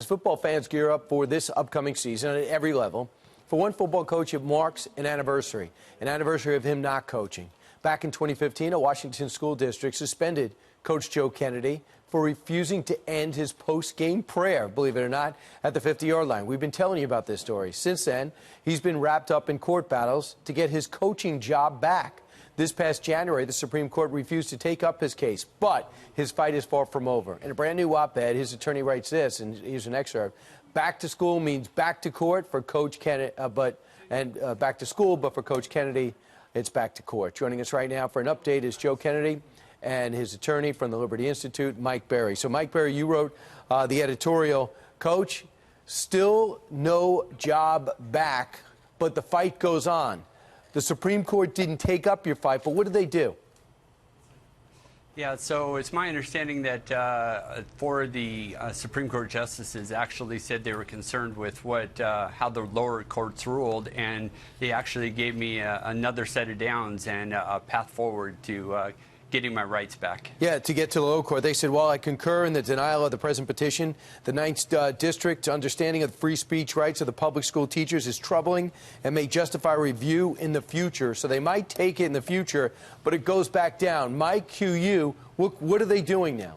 As football fans gear up for this upcoming season at every level, for one football coach, it marks an anniversary of him not coaching. Back in 2015, a Washington school district suspended Coach Joe Kennedy for refusing to end his post-game prayer, believe it or not, at the 50-yard line. We've been telling you about this story. Since then, he's been wrapped up in court battles to get his coaching job back. This past January, the Supreme Court refused to take up his case, but his fight is far from over. In a brand new op-ed, his attorney writes this, and here's an excerpt. Back to school means back to court for Coach Kennedy, back to school, but for Coach Kennedy, it's back to court. Joining us right now for an update is Joe Kennedy and his attorney from the Liberty Institute, Mike Berry. So, Mike Berry, you wrote the editorial. Coach, still no job back, but the fight goes on. The Supreme Court didn't take up your fight, but what did they do? Yeah, so it's my understanding that four of the Supreme Court justices actually said they were concerned with how the lower courts ruled, and they actually gave me another set of downs and a path forward to getting my rights back. Yeah, to get to the lower court. They said, well, I concur in the denial of the present petition. The 9th District's understanding of the free speech rights of the public school teachers is troubling and may justify review in the future. So they might take it in the future, but it goes back down. Mike, QU, what are they doing now?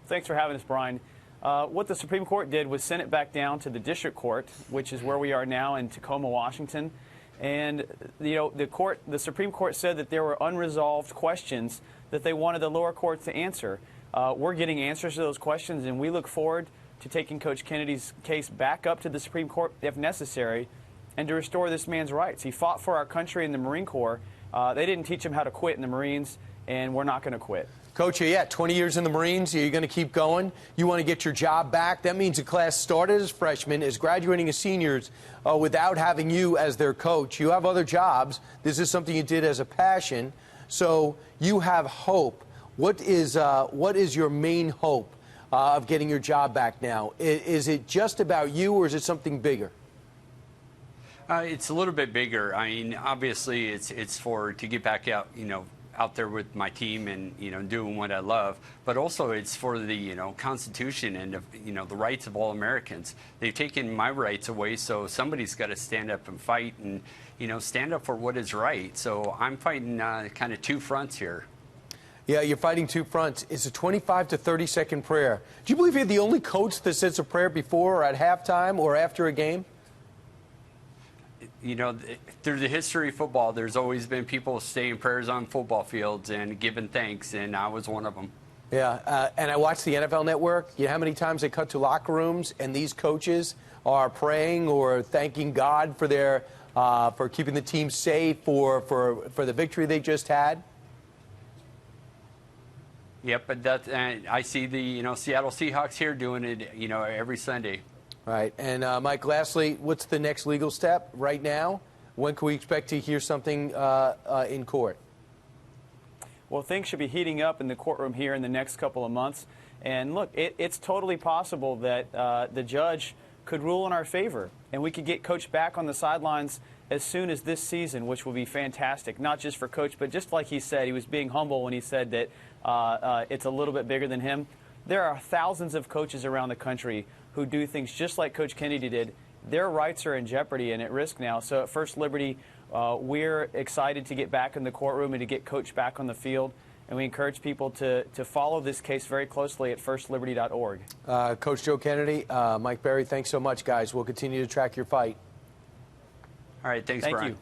Thanks for having us, Brian. What the Supreme Court did was send it back down to the district court, which is where we are now in Tacoma, Washington. And, you know, the Supreme Court said that there were unresolved questions that they wanted the lower courts to answer. We're getting answers to those questions, and we look forward to taking Coach Kennedy's case back up to the Supreme Court if necessary and to restore this man's rights. He fought for our country in the Marine Corps. They didn't teach him how to quit in the Marines, and we're not going to quit. Coach, yeah, 20 years in the Marines. Are you going to keep going? You want to get your job back? That means the class started as freshmen, is graduating as seniors without having you as their coach. You have other jobs. This is something you did as a passion. So you have hope. What is your main hope of getting your job back now? Is it just about you, or is it something bigger? It's a little bit bigger. I mean, obviously, it's to get back out, out there with my team and, doing what I love. But also it's for the, Constitution and, the rights of all Americans. They've taken my rights away, so somebody's got to stand up and fight and, stand up for what is right. So I'm fighting kind of two fronts here. Yeah, you're fighting two fronts. It's a 25 to 30-second prayer. Do you believe you're the only coach that says a prayer before or at halftime or after a game? Through the history of football, there's always been people saying prayers on football fields and giving thanks, and I was one of them. Yeah, and I watched the NFL Network. You know how many times they cut to locker rooms and these coaches are praying or thanking God for their for keeping the team safe, for the victory they just had? Yep, but I see the Seattle Seahawks here doing it every Sunday. Right. And, Mike, lastly, what's the next legal step right now? When can we expect to hear something in court? Well, things should be heating up in the courtroom here in the next couple of months. And, look, it's totally possible that the judge could rule in our favor, and we could get Coach back on the sidelines as soon as this season, which will be fantastic, not just for Coach, but just like he said, he was being humble when he said that it's a little bit bigger than him. There are thousands of coaches around the country who do things just like Coach Kennedy did. Their rights are in jeopardy and at risk now. So at First Liberty, we're excited to get back in the courtroom and to get Coach back on the field. And we encourage people to follow this case very closely at firstliberty.org. Coach Joe Kennedy, Mike Berry, thanks so much, guys. We'll continue to track your fight. All right, thanks, Thank Brian. you.